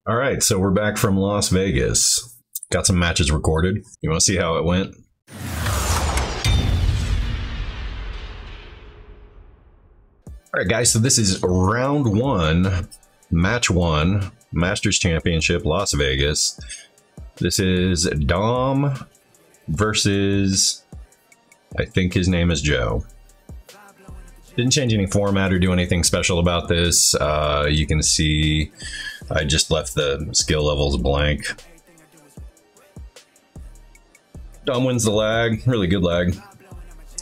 All right, so we're back from Las Vegas. Got some matches recorded. You want to see how it went? All right, guys, so this is round one, match one, Masters Championship, Las Vegas. This is Dom versus, I think his name is Joe. Didn't change any format or do anything special about this. You can see I just left the skill levels blank. Dom wins the lag, really good lag.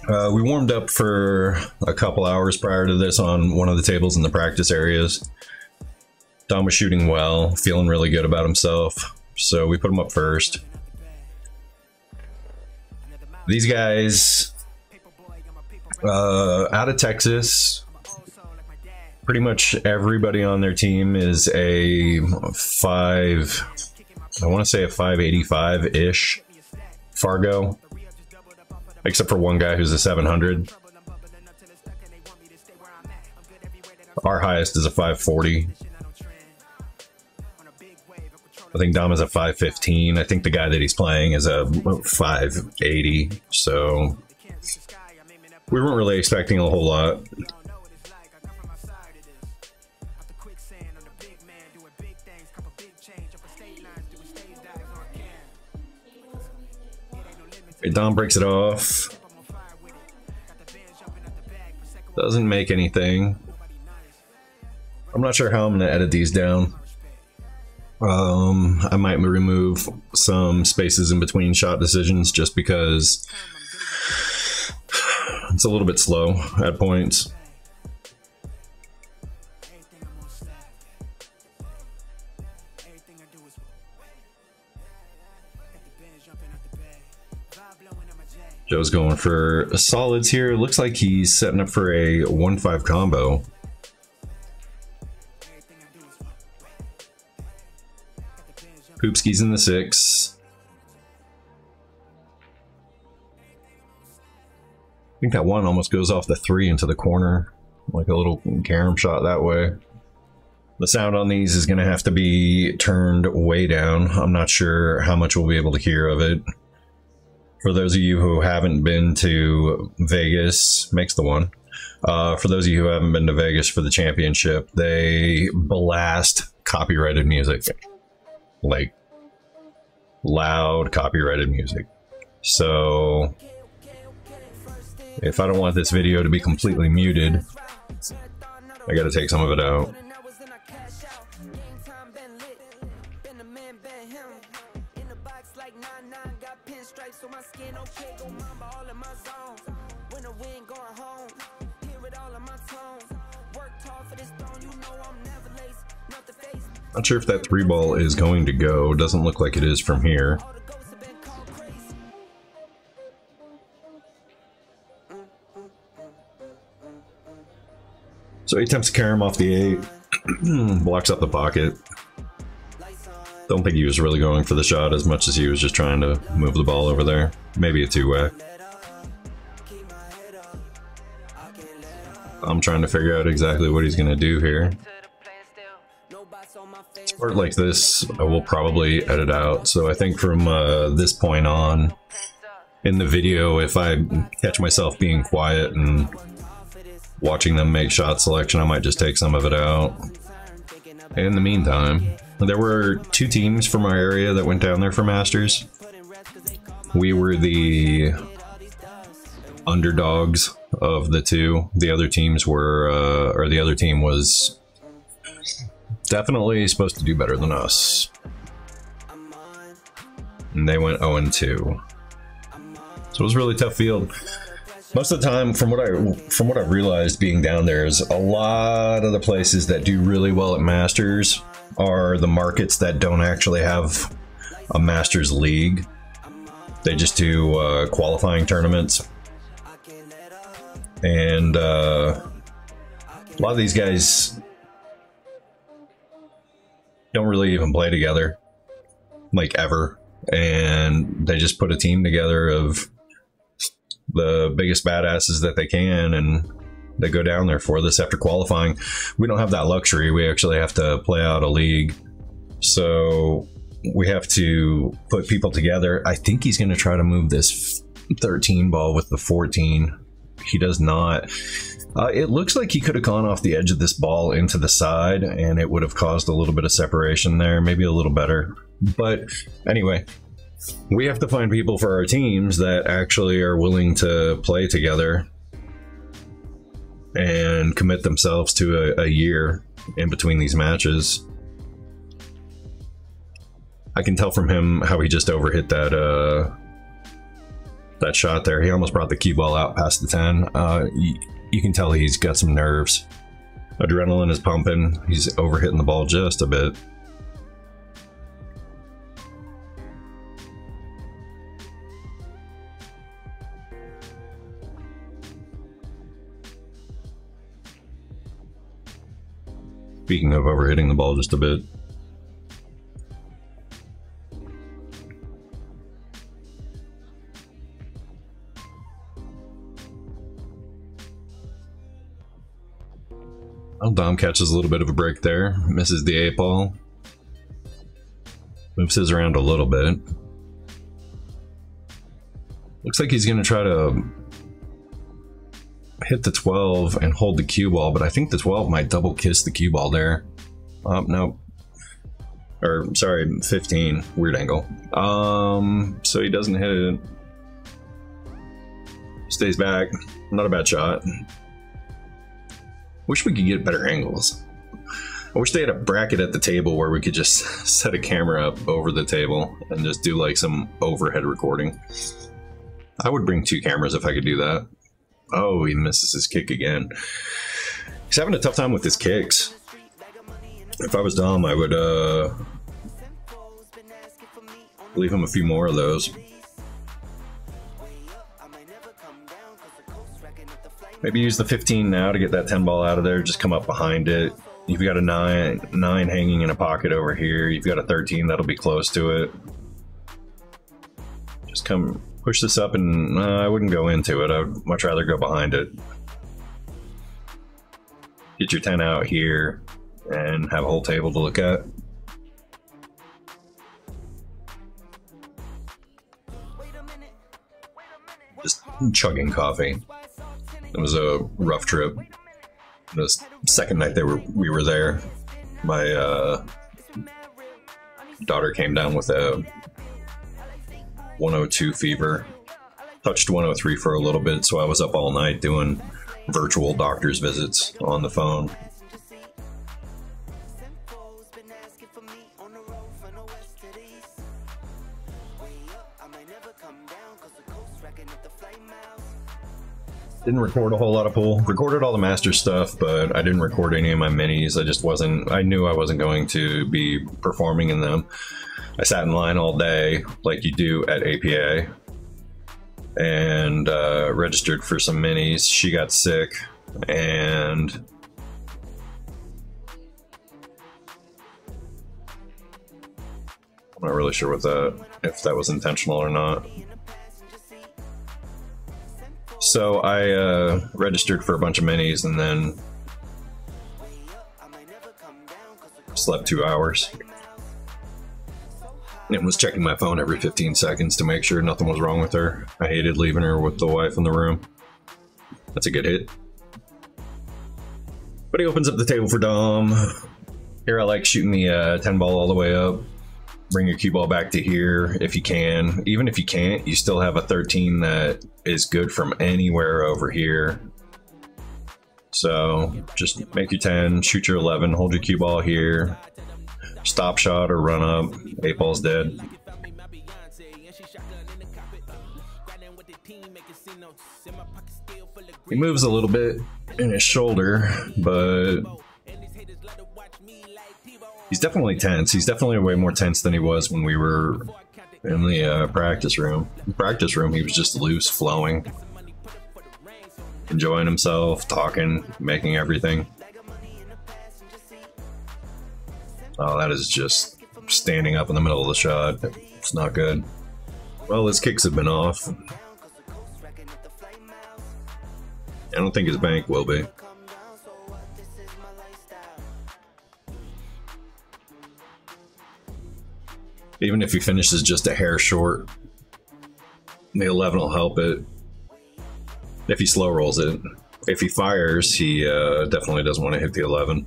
We warmed up for a couple hours prior to this on one of the tables in the practice areas. Dom was shooting well, feeling really good about himself, so we put him up first. These guys, out of Texas, pretty much everybody on their team is a 585-ish Fargo, except for one guy who's a 700. Our highest is a 540. I think Dom is a 515. I think the guy that he's playing is a 580. So we weren't really expecting a whole lot. Dom breaks it off. Doesn't make anything. I'm not sure how I'm going to edit these down. I might remove some spaces in between shot decisions just because it's a little bit slow at points. Joe's going for solids here. Looks like he's setting up for a 1-5 combo. Poopski's in the 6. I think that one almost goes off the 3 into the corner, like a little carom shot that way. The sound on these is going to have to be turned way down. I'm not sure how much we'll be able to hear of it. For those of you who haven't been to Vegas, makes the one. For those of you who haven't been to Vegas for the championship, they blast copyrighted music. Like loud copyrighted music. So if I don't want this video to be completely muted, I gotta take some of it out. Not sure if that 3-ball is going to go. Doesn't look like it is from here. So he attempts to carry him off the 8. Blocks up the pocket. Don't think he was really going for the shot as much as he was just trying to move the ball over there. Maybe a 2-way. I'm trying to figure out exactly what he's going to do here. Part like this I will probably edit out, so I think from this point on in the video, if I catch myself being quiet and watching them make shot selection, I might just take some of it out. In the meantime, there were 2 teams from our area that went down there for Masters. We were the underdogs of the 2. The other teams were, or the other team was definitely supposed to do better than us. And they went 0-2. So it was a really tough field. Most of the time, from what I've realized being down there, is a lot of the places that do really well at Masters are the markets that don't actually have a Masters league. They just do qualifying tournaments. And a lot of these guys don't really even play together, like ever, and they just put a team together of the biggest badasses that they can, and they go down there for this after qualifying. We don't have that luxury. We actually have to play out a league. So we have to put people together. I think he's going to try to move this 13 ball with the 14. He does not. It looks like he could have gone off the edge of this ball into the side, and it would have caused a little bit of separation there, maybe a little better. But anyway, we have to find people for our teams that actually are willing to play together and commit themselves to a year in between these matches. I can tell from him how he just overhit that that shot there. He almost brought the cue ball out past the 10. You can tell he's got some nerves. Adrenaline is pumping. He's overhitting the ball just a bit. Speaking of overhitting the ball just a bit. Well, Dom catches a little bit of a break there, misses the 8 ball. Moves his around a little bit. Looks like he's going to try to hit the 12 and hold the cue ball, but I think the 12 might double kiss the cue ball there. No. Or, sorry, 15. Weird angle. So he doesn't hit it. Stays back. Not a bad shot. Wish we could get better angles. I wish they had a bracket at the table where we could just set a camera up over the table and just do like some overhead recording. I would bring 2 cameras if I could do that. Oh, he misses his kick again. He's having a tough time with his kicks. If I was Dom, I would leave him a few more of those. Maybe use the 15 now to get that 10 ball out of there. Just come up behind it. You've got a 9 hanging in a pocket over here. You've got a 13 that'll be close to it. Just come push this up, and I wouldn't go into it. I would much rather go behind it. Get your 10 out here and have a whole table to look at. Just chugging coffee. It was a rough trip. The second night we were there, my daughter came down with a 102 fever. Touched 103 for a little bit, so I was up all night doing virtual doctor's visits on the phone. Didn't record a whole lot of pool. Recorded all the master stuff, but I didn't record any of my minis. I knew I wasn't going to be performing in them. I sat in line all day, like you do at APA, and registered for some minis. She got sick, and I'm not really sure if that was intentional or not. So I registered for a bunch of minis and then slept 2 hours. And was checking my phone every 15 seconds to make sure nothing was wrong with her. I hated leaving her with the wife in the room. That's a good hit. But he opens up the table for Dom. Here I like shooting the 10 ball all the way up. Bring your cue ball back to here if you can. Even if you can't, you still have a 13 that is good from anywhere over here. So just make your 10, shoot your 11, hold your cue ball here. Stop shot or run up. 8 ball's dead. He moves a little bit in his shoulder, but he's definitely tense. He's definitely way more tense than he was when we were in the practice room. In the practice room, he was just loose, flowing, enjoying himself, talking, making everything. Oh, that is just standing up in the middle of the shot. It's not good. Well, his kicks have been off. I don't think his bank will be. Even if he finishes just a hair short, the 11 will help it. If he slow rolls it. If he fires, he definitely doesn't want to hit the 11.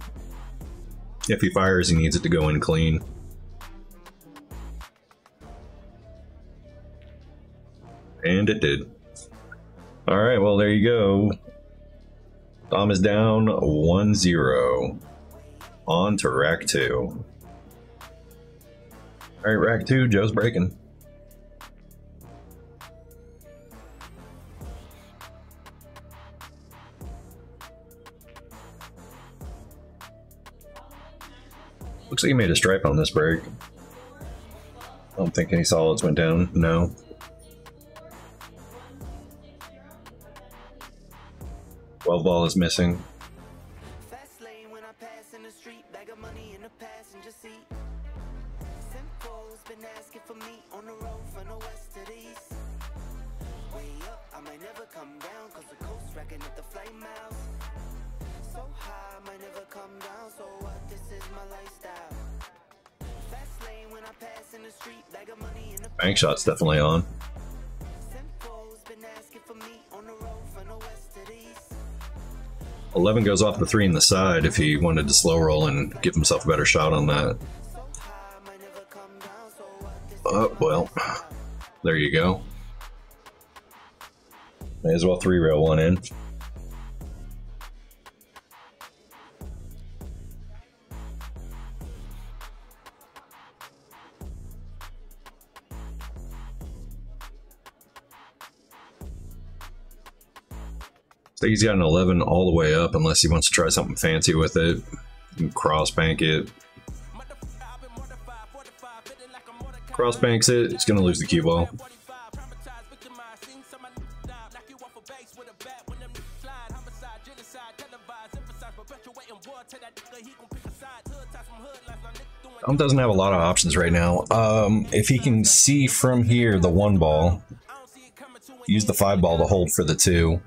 If he fires, he needs it to go in clean. And it did. Alright, well there you go. Dom is down 1-0. On to rack 2. Alright, rack 2, Joe's breaking. Looks like he made a stripe on this break. I don't think any solids went down, no. Well, ball is missing. Fast lane when I pass in the street, bag of money in the passenger seat. Simcoe's been asking for me on the road from the west to the east. Way up, I might never come down, cause the coast racking at the flight miles. So high, I might never come down, so what, this is my lifestyle. Fast lane when I pass in the street, bag of money in the Bank shot's definitely on. Simcoe's been asking for me on the road from the west to the east. 11 goes off the 3 in the side if he wanted to slow roll and give himself a better shot on that. Oh, well, there you go. May as well 3-rail one in. So he's got an 11 all the way up unless he wants to try something fancy with it. Cross bank it. Cross banks it, he's going to lose the cue ball. Dom doesn't have a lot of options right now. If he can see from here the 1 ball, use the 5 ball to hold for the 2.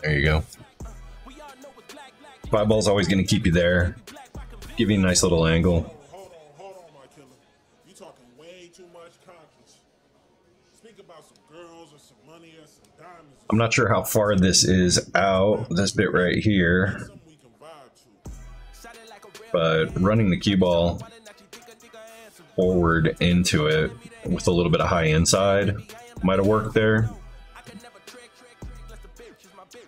There you go. 5 ball's always going to keep you there. Give you a nice little angle. Hold on, my killer. You talking way too much conscience. Speak about some girls or some money or some diamonds. I'm not sure how far this is out, this bit right here. But running the cue ball forward into it with a little bit of high inside might have worked there.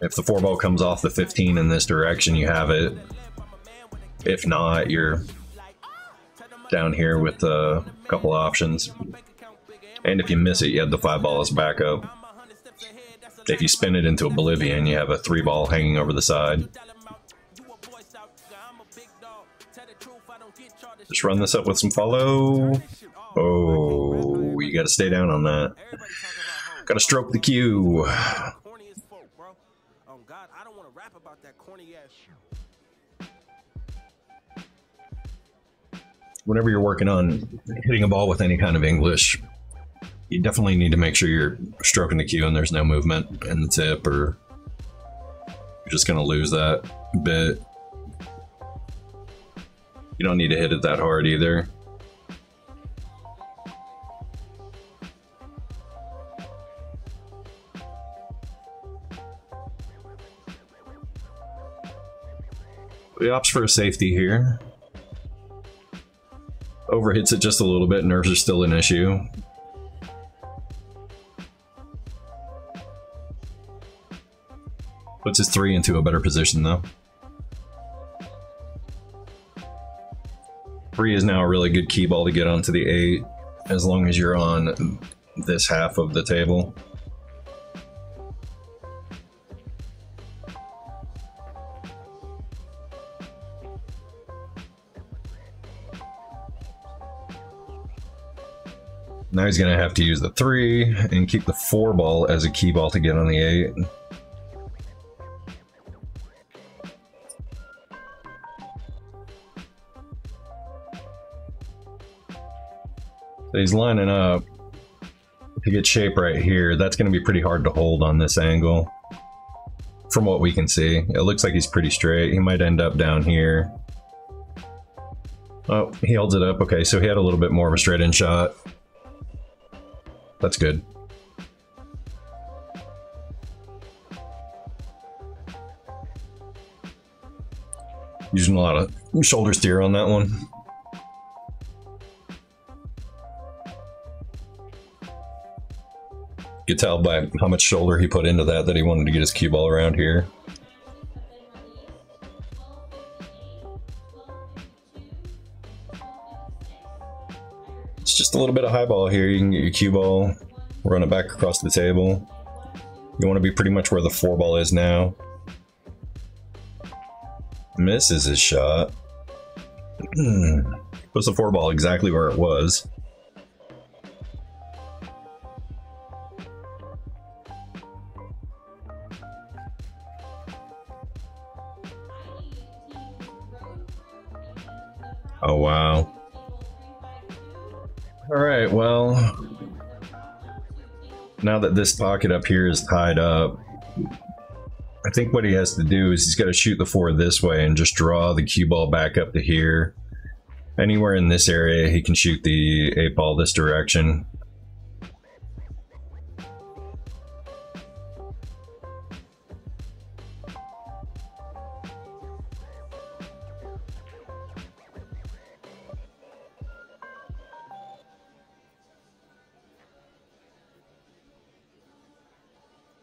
If the 4 ball comes off the 15 in this direction, you have it. If not, you're down here with a couple options. And if you miss it, you have the 5 ball as backup. If you spin it into oblivion, you have a 3 ball hanging over the side. Just run this up with some follow. Oh, you gotta stay down on that. Gotta stroke the cue. Whenever you're working on hitting a ball with any kind of English, you definitely need to make sure you're stroking the cue and there's no movement in the tip, or you're just gonna lose that bit. You don't need to hit it that hard either. He opts for a safety here. Overhits it just a little bit, nerves are still an issue. Puts his 3 into a better position though. 3 is now a really good key ball to get onto the 8, as long as you're on this half of the table. Now he's going to have to use the 3 and keep the 4 ball as a key ball to get on the 8. So he's lining up to get shape right here. That's going to be pretty hard to hold on this angle. From what we can see, it looks like he's pretty straight. He might end up down here. Oh, he holds it up. Okay, so he had a little bit more of a straight in shot. That's good. Using a lot of shoulder steer on that one. You can tell by how much shoulder he put into that he wanted to get his cue ball around here. It's just a little bit of high ball here. You can get your cue ball, run it back across the table. You want to be pretty much where the 4 ball is now. Misses his shot. Puts the 4 ball exactly where it was. Oh, wow. Alright, well, now that this pocket up here is tied up, I think what he has to do is he's got to shoot the 4 this way and just draw the cue ball back up to here. Anywhere in this area, he can shoot the 8 ball this direction.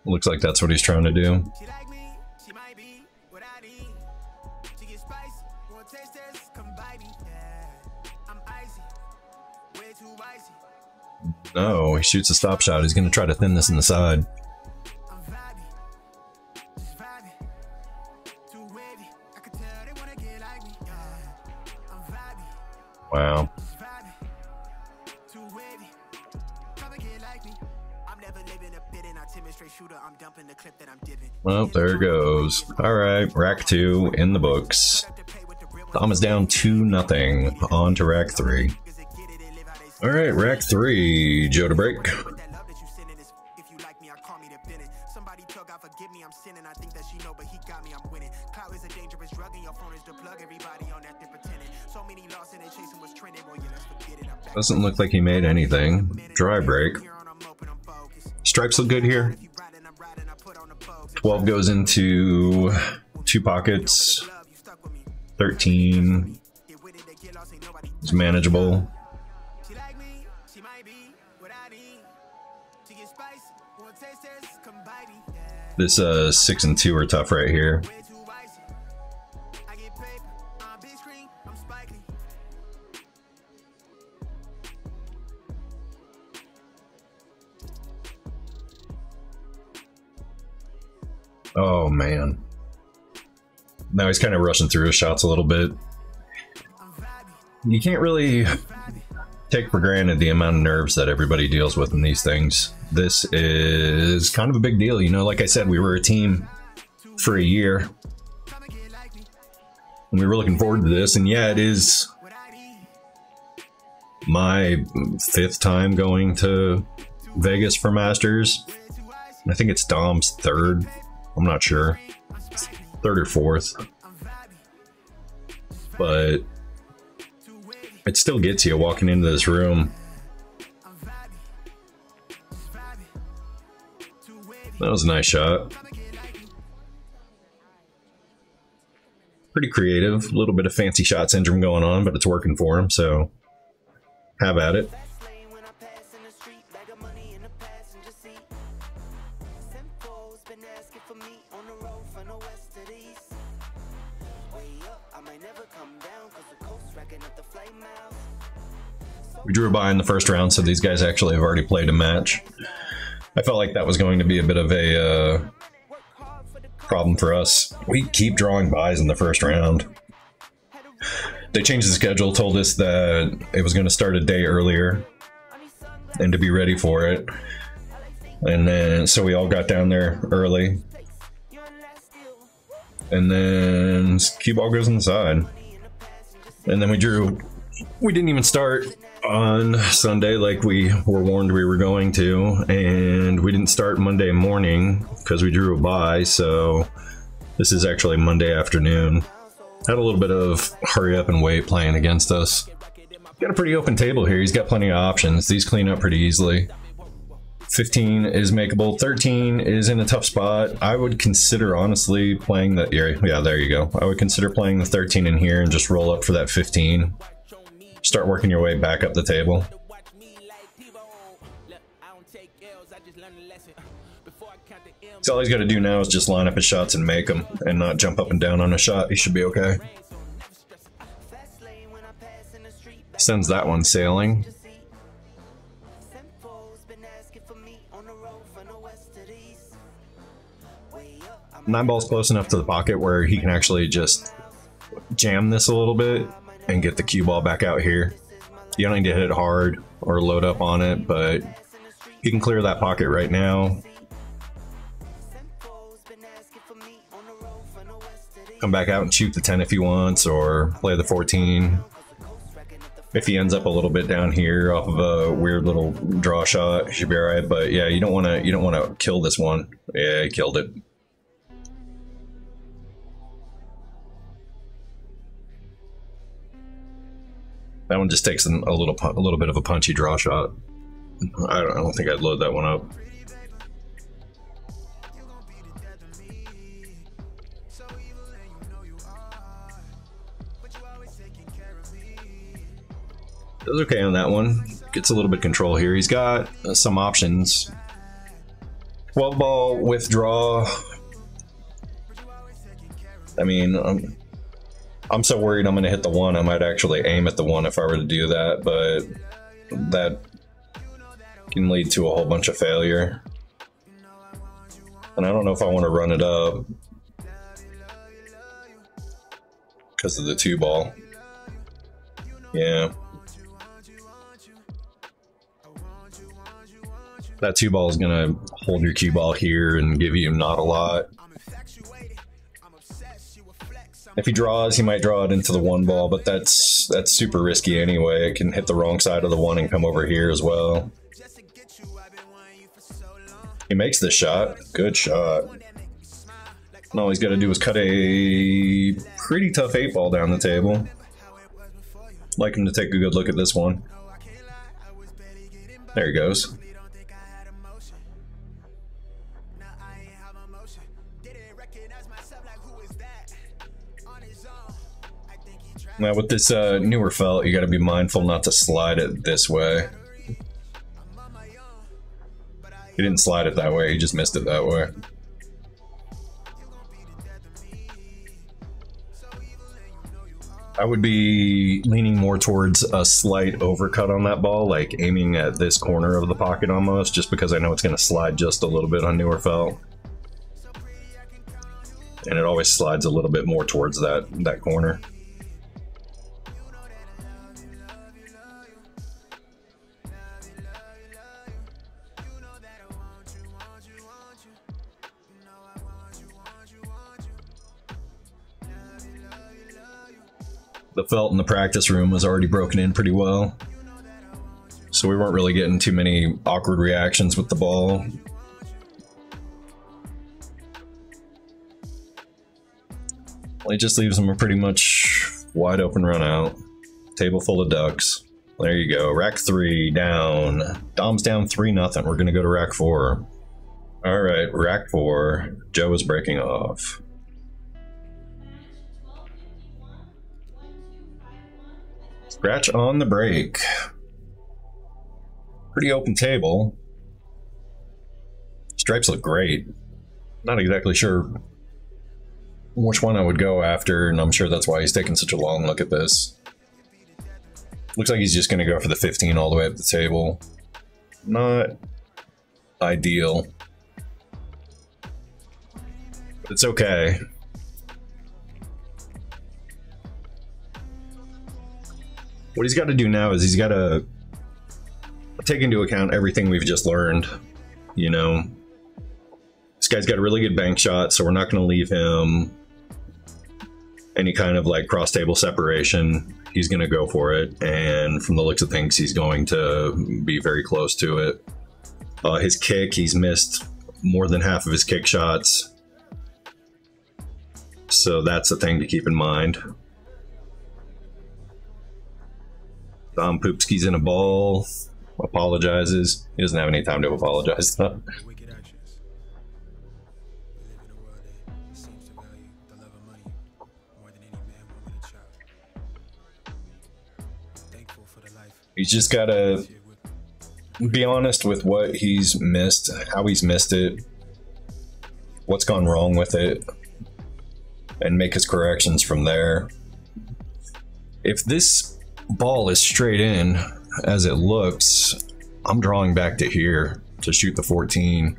Looks like that's what he's trying to do. She like me, she might be what I need. She get spicy, won't taste this, come by me. Yeah, I'm icy, way too icy. No, he shoots a stop shot. He's going to try to thin this in the side. I'm vibey, just vibey, too wavy. I could tell they wanna get like me. Yeah, I'm vibey, Wow. just vibey, too wavy. Come and get like me. I'm never living a bit in a timid straight shooter. I'm dumping the clip that I'm dipping. Well, there it goes. Alright, rack 2 in the books. Dom is down 2-0. On to rack 3. Alright, rack 3. Joe to break. Somebody tell God forgive me, I'm sinning. I think that she know, but he got me, I'm winning. Cloud is a dangerous drug, and your phone is the plug. Everybody on that they're pretending. So many lost and they chasing what's trending. Well, yeah, let's forget it. I'm back. Doesn't look like he made anything. Dry break. Stripes look good here. 12 goes into 2 pockets. 13 is manageable. She like me, she might be what I need. She get spicy, won't taste this, come bite me. This 6 and 2 are tough right here. Way too icy. I get paper, I'm big screen, I'm spiky. Oh man. Now he's kind of rushing through his shots a little bit. I'm vibey, You can't really vibey. take for granted the amount of nerves that everybody deals with in these things. This is kind of a big deal, you know. Like I said, we were a team for a year, Come and get like me. and we were looking forward to this. And yeah, it is What I need. my 5th time going to Vegas for Masters. Way too icy. I think it's Dom's 3rd. I'm not sure, I'm spiky. 3rd or 4th, I'm vibey. but Too wavy. it still gets you walking into this room. I'm vibey. Vibey. Too wavy. That was a nice shot. Come and get like me. Pretty creative, a little bit of fancy shot syndrome going on, but it's working for him, so have at it. Fast lane when I pass in the street, bag of money in the passenger seat. Simcoe's been asking for me on the road from the west to the east. Way up, I might never come down, cause the coast racking up the flight miles. We drew a bye in the first round, so these guys actually have already played a match. I felt like that was going to be a bit of a Work hard for the problem for us. We keep drawing byes in the first round. They changed the schedule, told us that it was going to start a day earlier and to be ready for it. And then, so we all got down there early. And then cue ball goes inside. And then we drew. We didn't even start. on Sunday like we were warned we were going to, and we didn't start Monday morning because we drew a bye, so this is actually Monday afternoon. Had a little bit of hurry up and wait playing against us. Got a pretty open table here. He's got plenty of options. These clean up pretty easily. 15 is makeable. 13 is in a tough spot. I would consider honestly playing the, yeah, there you go. I would consider playing the 13 in here and just roll up for that 15. Start working your way back up the table. So all he's got to do now is just line up his shots and make them, and not jump up and down on a shot. He should be okay. Sends that one sailing. 9 ball's close enough to the pocket where he can actually just jam this a little bit and get the cue ball back out here. You don't need to hit it hard or load up on it, but you can clear that pocket right now. Come back out and shoot the 10 if he wants, or play the 14. If he ends up a little bit down here off of a weird little draw shot, he should be alright. But yeah, you don't want to kill this one. Yeah, he killed it. That one just takes a little bit of a punchy draw shot. I don't think I'd load that one up. Does okay on that one. Gets a little bit of control here. He's got some options. 12 ball withdraw. I mean, I'm so worried I'm going to hit the 1. I might actually aim at the 1 if I were to do that, but that can lead to a whole bunch of failure. And I don't know if I want to run it up because of the 2 ball. Yeah. That 2 ball is going to hold your cue ball here and give you not a lot. If he draws, he might draw it into the 1 ball, but that's super risky anyway. It can hit the wrong side of the 1 and come over here as well. He makes this shot. Good shot. And all he's got to do is cut a pretty tough 8 ball down the table. Like him to take a good look at this one. There he goes. Now with this newer felt, you got to be mindful not to slide it this way. He didn't slide it that way, he just missed it that way. I would be leaning more towards a slight overcut on that ball, like aiming at this corner of the pocket almost, just because I know it's going to slide just a little bit on newer felt. And it always slides a little bit more towards that corner. The felt in the practice room was already broken in pretty well, so we weren't really getting too many awkward reactions with the ball. It just leaves him a pretty much wide open run out. Table full of ducks. There you go. Rack 3 down. Dom's down 3-0. We're gonna go to rack 4. All right, rack 4. Joe is breaking off. Scratch on the break. Pretty open table. Stripes look great. Not exactly sure which one I would go after, and I'm sure that's why he's taking such a long look at this. Looks like he's just going to go for the 15 all the way up the table. Not ideal. But it's okay. What he's got to do now is he's got to take into account everything we've just learned. You know, this guy's got a really good bank shot, so we're not going to leave him any kind of like cross table separation. he's going to go for it, and from the looks of things, he's going to be very close to it. His kick, he's missed more than half of his kick shots, so that's a thing to keep in mind. Dom Poopski's in a ball, apologizes. He doesn't have any time to apologize though. He's just gotta be honest with what he's missed, how he's missed it, what's gone wrong with it, and make his corrections from there. If this ball is straight in as it looks, I'm drawing back to here to shoot the 14.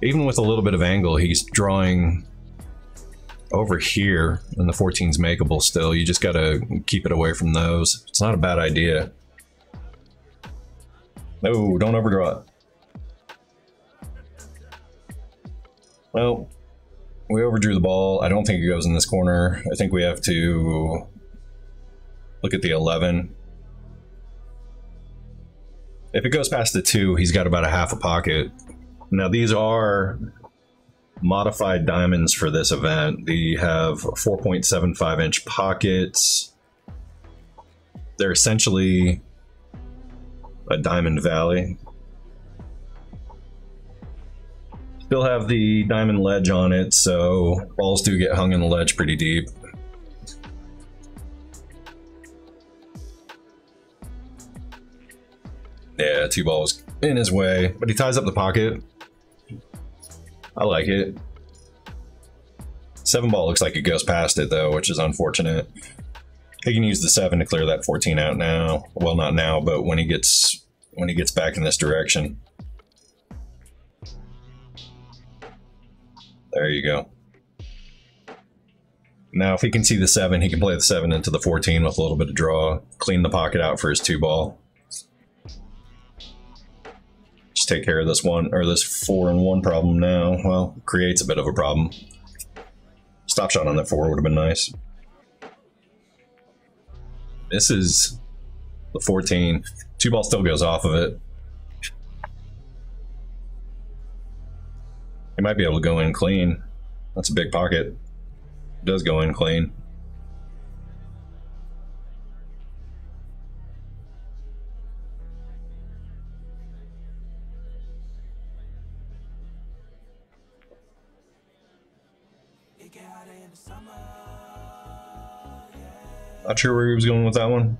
Even with a little bit of angle, he's drawing over here, and the 14's makeable still. You just gotta keep it away from those. It's not a bad idea. No, don't overdraw it. Well, we overdrew the ball. I don't think it goes in this corner. I think we have to look at the 11. If it goes past the 2, he's got about a half a pocket. Now these are modified diamonds for this event. They have 4.75 inch pockets. They're essentially a diamond valley. Still have the diamond ledge on it, so balls do get hung in the ledge pretty deep. Yeah, 2 balls in his way, but he ties up the pocket. I like it. 7 ball looks like it goes past it though, which is unfortunate. He can use the 7 to clear that 14 out now. Well, not now, but when he gets back in this direction. There you go. Now, if he can see the 7, he can play the 7 into the 14 with a little bit of draw. Clean the pocket out for his 2 ball. Just take care of this 1 or this 4-and-1 problem now. Well, creates a bit of a problem. Stop shot on that 4 would have been nice. This is the 14. 2 ball still goes off of it. He might be able to go in clean. That's a big pocket. It does go in clean. Not sure where he was going with that one.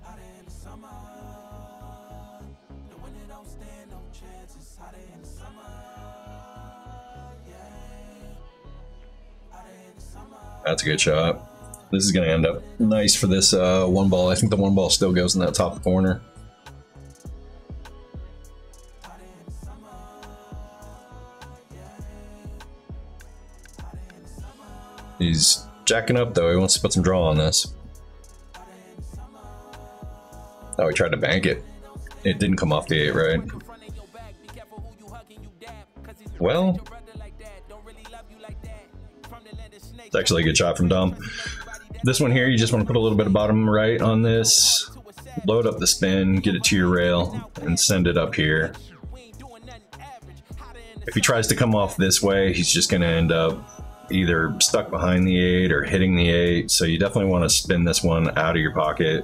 That's a good shot. This is going to end up nice for this 1 ball. I think the 1 ball still goes in that top corner. He's jacking up though. He wants to put some draw on this. Oh, he tried to bank it. It didn't come off the 8, right? Well, it's actually a good shot from Dom. This one here, you just want to put a little bit of bottom right on this, load up the spin, get it to your rail, and send it up here. If he tries to come off this way, he's just going to end up either stuck behind the 8 or hitting the 8, so you definitely want to spin this one out of your pocket.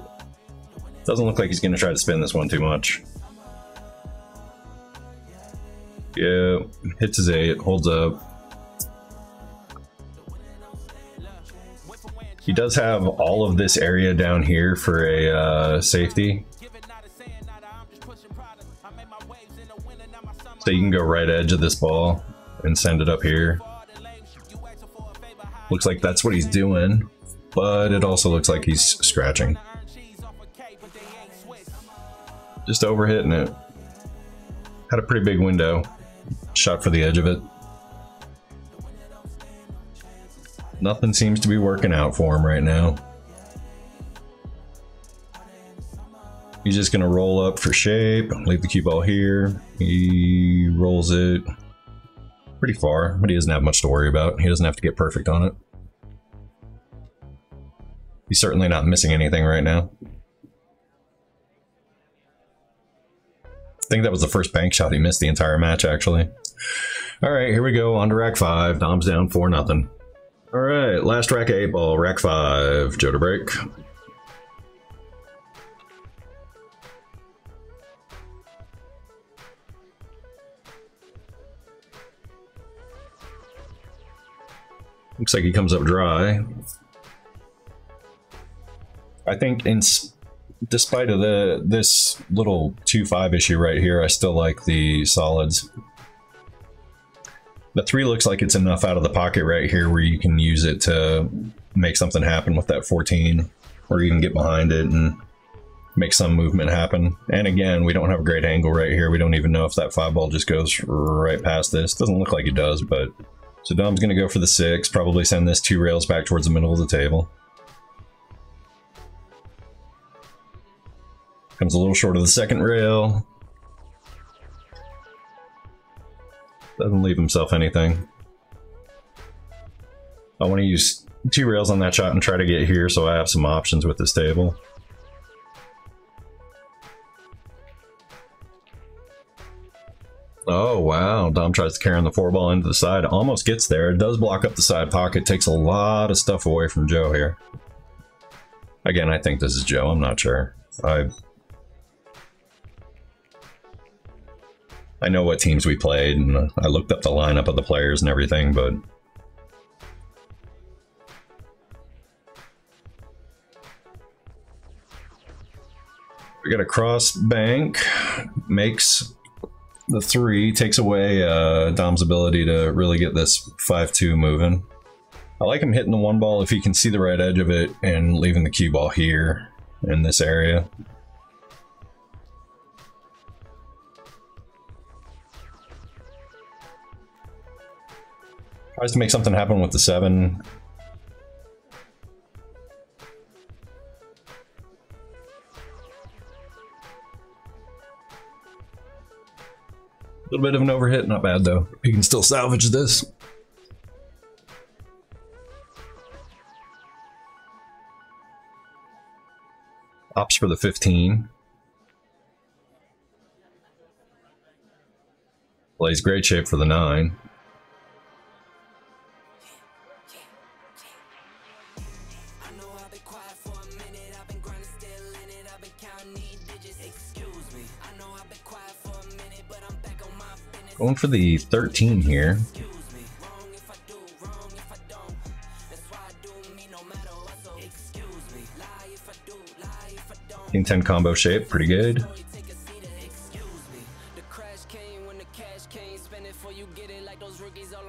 Doesn't look like he's going to try to spin this one too much. Yeah, hits his 8, holds up. He does have all of this area down here for a safety. So you can go right edge of this ball and send it up here. Looks like that's what he's doing, but it also looks like he's scratching. Just overhitting it. Had a pretty big window. Shot for the edge of it. Nothing seems to be working out for him right now. He's just gonna roll up for shape, leave the cue ball here. He rolls it pretty far, but he doesn't have much to worry about. He doesn't have to get perfect on it. He's certainly not missing anything right now. I think that was the first bank shot he missed the entire match, actually. Alright, here we go, on to rack 5. Dom's down 4-0. Alright, last rack of 8-ball, rack 5. Joe to break. Looks like he comes up dry. I think despite of this little 2-5 issue right here, I still like the solids. The 3 looks like it's enough out of the pocket right here where you can use it to make something happen with that 14, or even get behind it and make some movement happen. And again, we don't have a great angle right here. We don't even know if that 5-ball just goes right past this. Doesn't look like it does, but... So Dom's going to go for the 6, probably send this 2 rails back towards the middle of the table. Comes a little short of the 2nd rail. Doesn't leave himself anything. I want to use 2 rails on that shot and try to get here so I have some options with this table. Oh wow, Dom tries to carry on the 4-ball into the side, almost gets there, does block up the side pocket, takes a lot of stuff away from Joe here. Again, I think this is Joe, I'm not sure. I know what teams we played, and I looked up the lineup of the players and everything, but... We got a cross bank, makes... The 3 takes away Dom's ability to really get this 5-2 moving. I like him hitting the 1-ball if he can see the right edge of it and leaving the cue ball here in this area. Tries to make something happen with the 7. A little bit of an overhit, not bad though. He can still salvage this. Opts for the 15. Plays great shape for the 9. Going for the 13 here. King 10 combo shape, pretty good.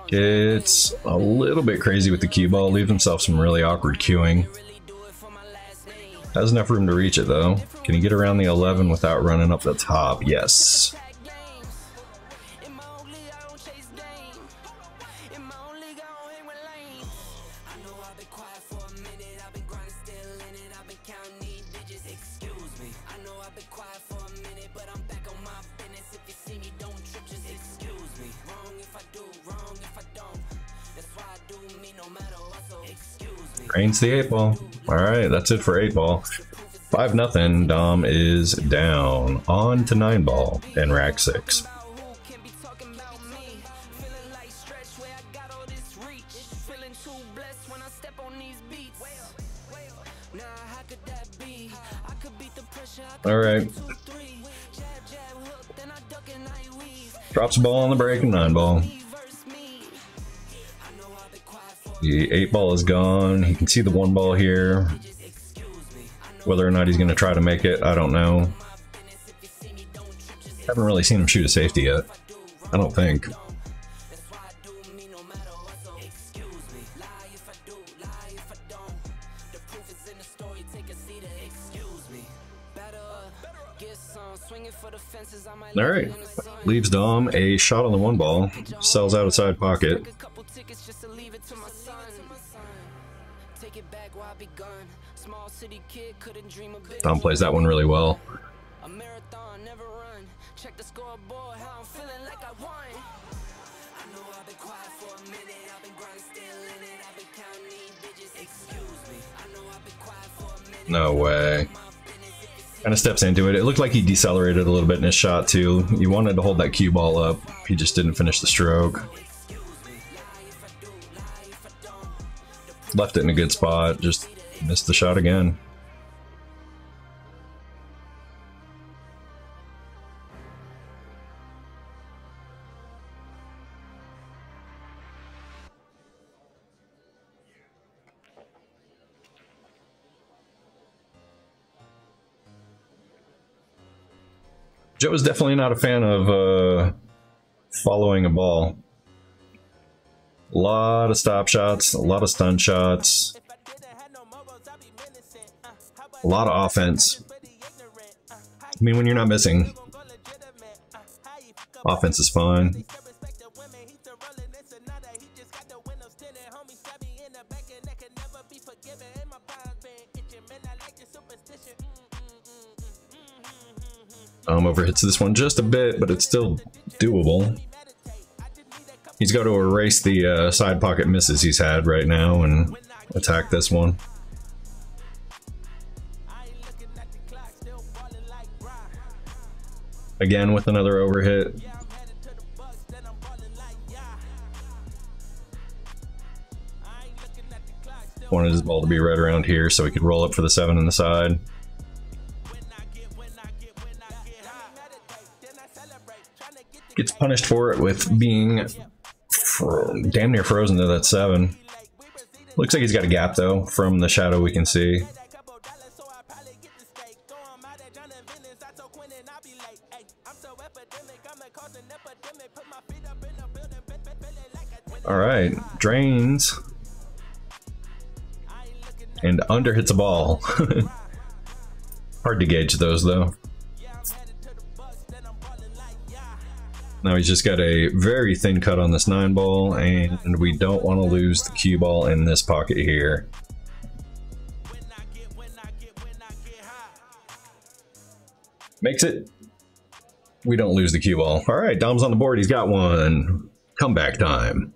Gets a little bit crazy with the cue ball, leaves himself some really awkward queuing. Has enough room to reach it though. Can he get around the 11 without running up the top? Yes. Drains the 8-ball. Alright, that's it for 8-ball. 5-0, Dom is down. On to 9-ball and rack 6. Alright. Drops a ball on the break and 9-ball. The 8-ball is gone. He can see the 1-ball here. Whether or not he's going to try to make it, I don't know. Haven't really seen him shoot a safety yet. I don't think. Alright. Leaves Dom a shot on the 1-ball. Sells out a side pocket. Dom plays that one really well. No way. Kind of steps into it. It looked like he decelerated a little bit in his shot too. He wanted to hold that cue ball up. He just didn't finish the stroke. Left it in a good spot. Just missed the shot again. Joe is definitely not a fan of following a ball. A lot of stop shots, a lot of stun shots, a lot of offense. I mean, when you're not missing, offense is fun. Overhits this one just a bit, but it's still doable. He's got to erase the side pocket misses he's had right now and attack this one. Again with another overhit. Wanted his ball to be right around here so he could roll up for the 7 on the side. Gets punished for it with being damn near frozen to that 7. Looks like he's got a gap though from the shadow we can see. All right, drains and under hits a ball. Hard to gauge those though. Now he's just got a very thin cut on this 9 ball, and we don't want to lose the cue ball in this pocket here. Makes it. We don't lose the cue ball. All right, Dom's on the board. He's got one. Comeback time.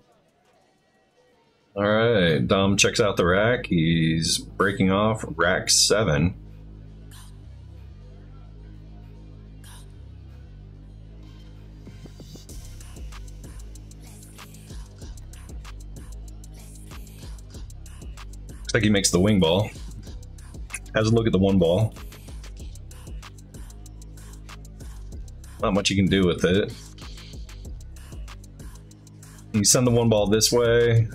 All right, Dom checks out the rack. He's breaking off rack 7. Looks like he makes the wing ball. Has a look at the 1 ball. Not much you can do with it. You send the 1 ball this way.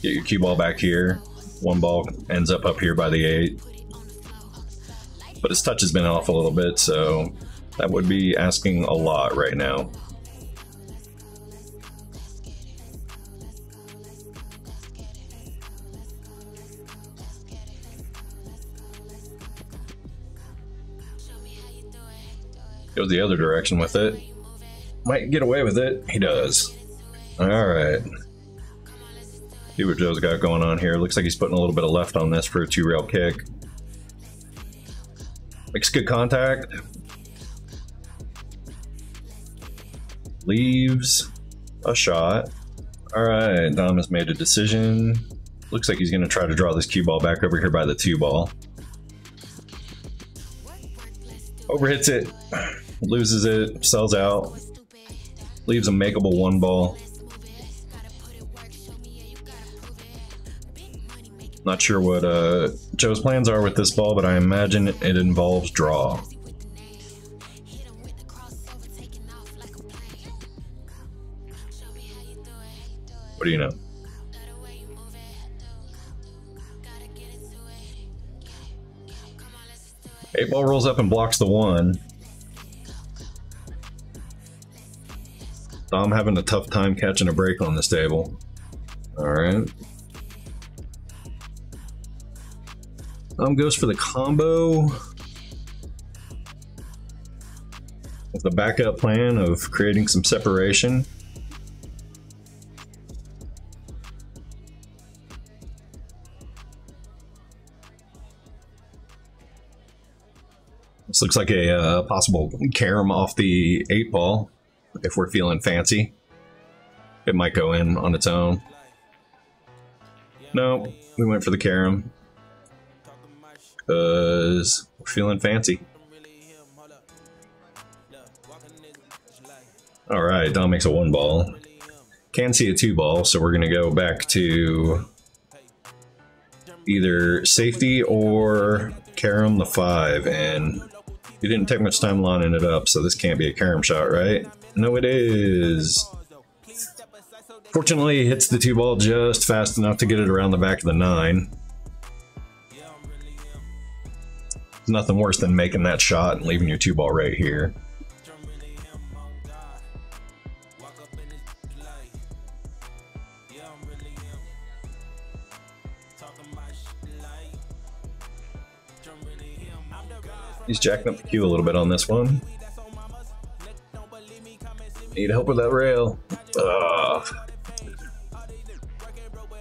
Get your cue ball back here. 1 ball ends up here by the 8. But his touch has been off a little bit, so that would be asking a lot right now. Goes the other direction with it. Might get away with it. He does. Alright. See what Joe's got going on here. Looks like he's putting a little bit of left on this for a 2-rail kick. Makes good contact. Leaves a shot. Alright, Dom has made a decision. Looks like he's going to try to draw this cue ball back over here by the 2 ball. Overhits it. Loses it, sells out, leaves a makeable 1 ball. Not sure what Joe's plans are with this ball, but I imagine it involves draw. What do you know? Eight ball rolls up and blocks the 1. I'm having a tough time catching a break on this table. Alright. Goes for the combo. With the backup plan of creating some separation. This looks like a possible carom off the 8 ball. If we're feeling fancy, it might go in on its own. No, we went for the carom. Because we're feeling fancy. Alright, Dom makes a 1 ball. Can see a 2 ball, so we're gonna go back to either safety or carom the 5, and you didn't take much time lining it up, so this can't be a carom shot, right? No, it is. Fortunately, he hits the 2 ball just fast enough to get it around the back of the 9. Nothing worse than making that shot and leaving your 2 ball right here. He's jacking up the cue a little bit on this one. Need help with that rail.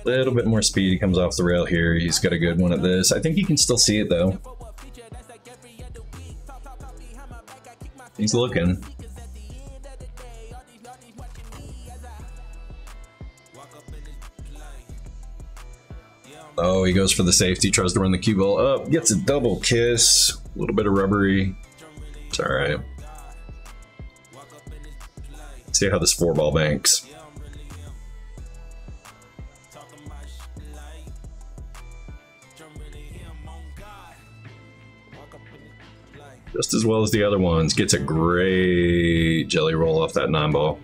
Little bit more speed. He comes off the rail here. He's got a good one at this. I think you can still see it though. He's looking. Oh, he goes for the safety, tries to run the cue ball up, gets a double kiss. A little bit of rubbery. It's alright. See how this 4 ball banks. Just as well as the other ones. Gets a great jelly roll off that 9 ball.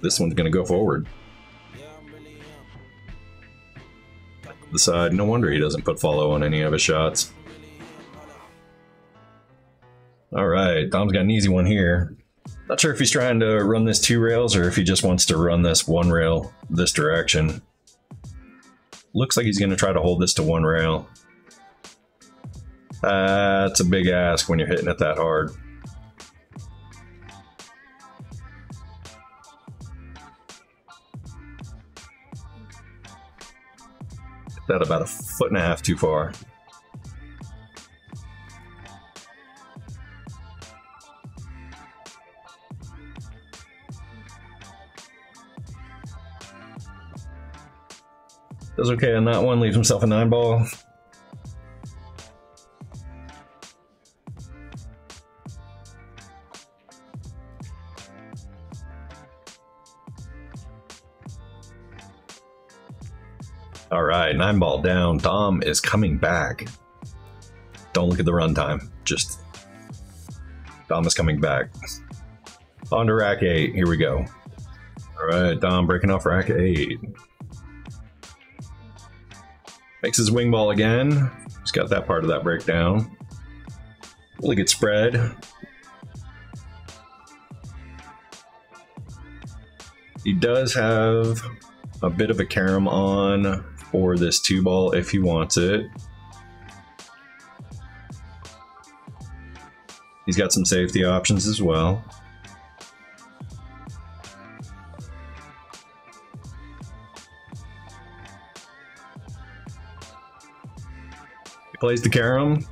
This one's gonna go forward. The side, no wonder he doesn't put follow on any of his shots. Alright, Dom's got an easy one here. Not sure if he's trying to run this 2 rails or if he just wants to run this 1 rail this direction. Looks like he's going to try to hold this to 1 rail. That's a big ask when you're hitting it that hard. That about 1.5 feet too far. Does okay on that one, leaves himself a 9 ball. All right, 9 ball down. Dom is coming back. Don't look at the runtime. Just Dom is coming back. On to rack 8. Here we go. All right, Dom breaking off rack 8. Makes his wing ball again. He's got that part of that breakdown. Really good spread. He does have a bit of a carom on for this 2 ball if he wants it. He's got some safety options as well. He plays the carom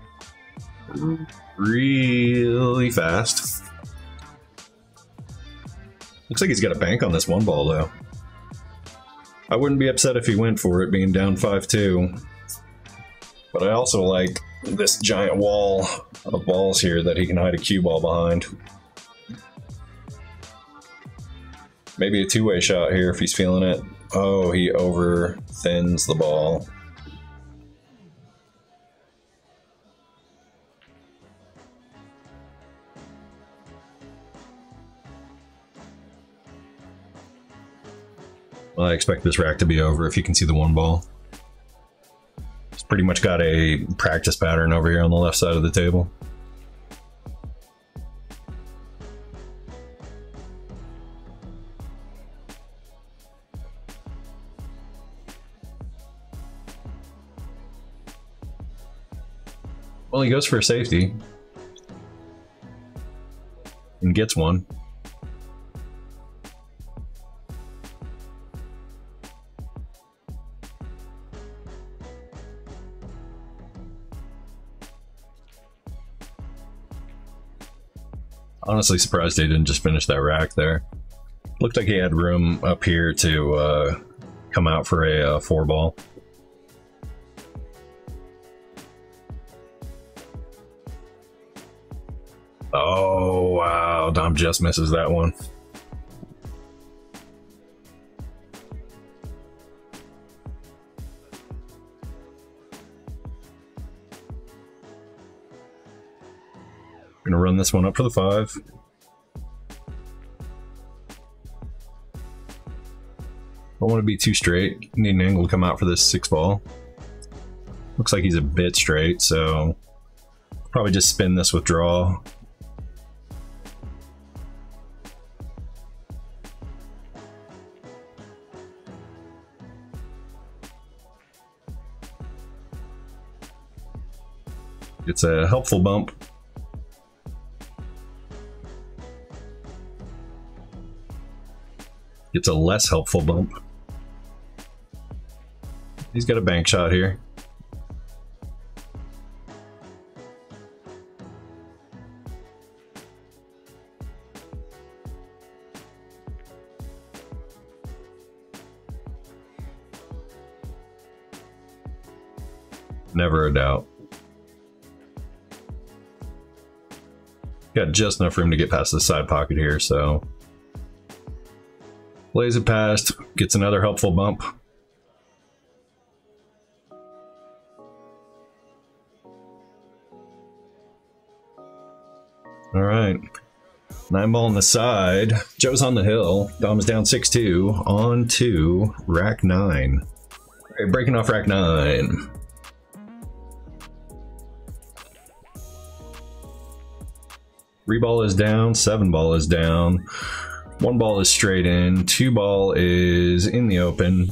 really fast. Looks like he's got a bank on this 1 ball though. I wouldn't be upset if he went for it, being down 5-2. But I also like this giant wall of balls here that he can hide a cue ball behind. Maybe a 2-way shot here if he's feeling it. Oh, he over thins the ball. Well, I expect this rack to be over if you can see the 1 ball. It's pretty much got a practice pattern over here on the left side of the table. Well, he goes for a safety. And gets one. Honestly surprised they didn't just finish that rack there. Looked like he had room up here to come out for a 4-ball. Oh, wow. Dom just misses that one. Gonna run this one up for the 5. Don't want to be too straight. Need an angle to come out for this 6-ball. Looks like he's a bit straight, so probably just spin this with draw. It's a helpful bump. It's a less helpful bump. He's got a bank shot here. Never a doubt. Got just enough room to get past the side pocket here, so plays it past, gets another helpful bump. All right, 9-ball on the side. Joe's on the hill. Dom's down 6-2. On to rack 9. All right, breaking off rack 9. Three ball is down. 7-ball is down. 1 ball is straight in, 2 ball is in the open.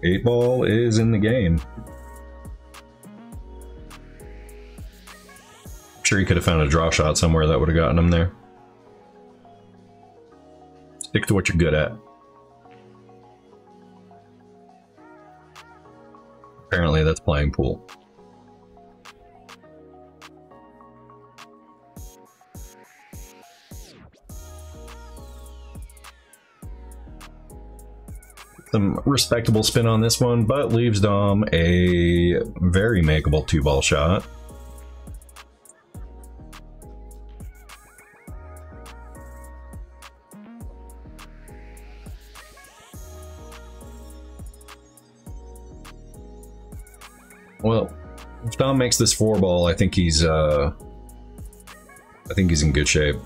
Eight ball is in the game. I'm sure he could have found a draw shot somewhere that would have gotten him there. Stick to what you're good at. Apparently that's playing pool. Some respectable spin on this one, but leaves Dom a very makeable 2-ball shot. Well, if Dom makes this 4-ball, I think he's in good shape.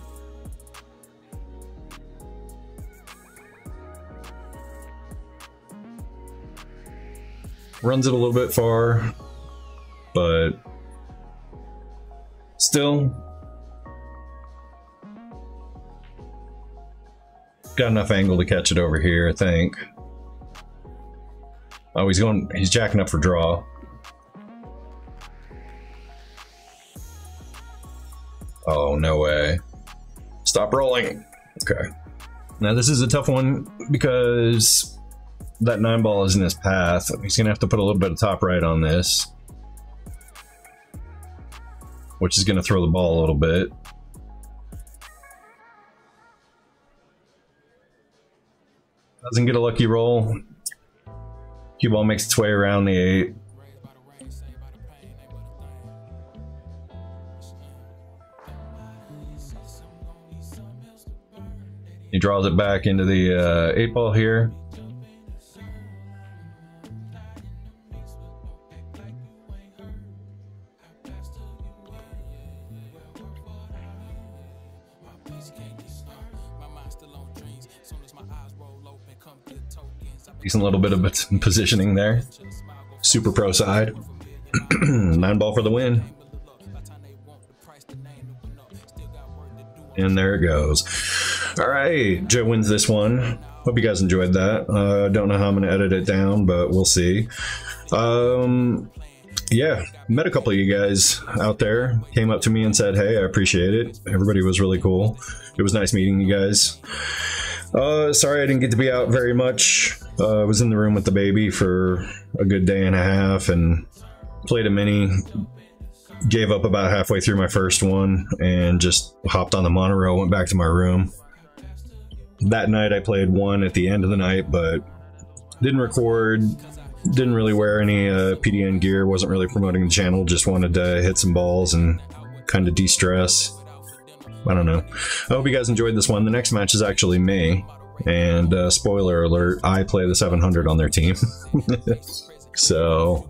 Runs it a little bit far, but still got enough angle to catch it over here, I think. Oh, he's jacking up for draw. Oh, no way. Stop rolling. Okay. Now this is a tough one because that 9-ball is in his path. He's gonna have to put a little bit of top right on this, which is gonna throw the ball a little bit. Doesn't get a lucky roll. Cue ball makes its way around the 8. He draws it back into the 8-ball here. Decent little bit of positioning there. Super pro side. 9-ball for the win. And there it goes. All right, Joe wins this one. Hope you guys enjoyed that. Don't know how I'm gonna edit it down, but we'll see. Yeah, met a couple of you guys out there. Came up to me and said, hey, I appreciate it. Everybody was really cool. It was nice meeting you guys. Sorry I didn't get to be out very much. I was in the room with the baby for a good day and a half and played a mini. Gave up about halfway through my first one and just hopped on the monorail, went back to my room. That night I played one at the end of the night, but didn't record, didn't really wear any PDN gear, wasn't really promoting the channel, just wanted to hit some balls and kind of de-stress. I don't know. I hope you guys enjoyed this one. The next match is actually me, and spoiler alert, I play the 700 on their team. So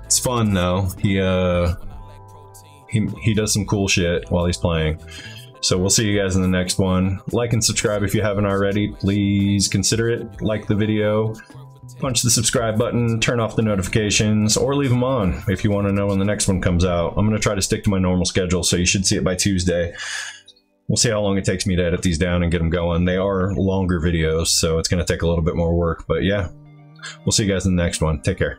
it's fun though. He does some cool shit while he's playing. So we'll see you guys in the next one. Like and subscribe if you haven't already. Please consider it. Like the video, punch the subscribe button, turn off the notifications, or leave them on if you want to know when the next one comes out. I'm going to try to stick to my normal schedule, so you should see it by Tuesday. We'll see how long it takes me to edit these down and get them going. They are longer videos, so it's going to take a little bit more work. But yeah, we'll see you guys in the next one. Take care.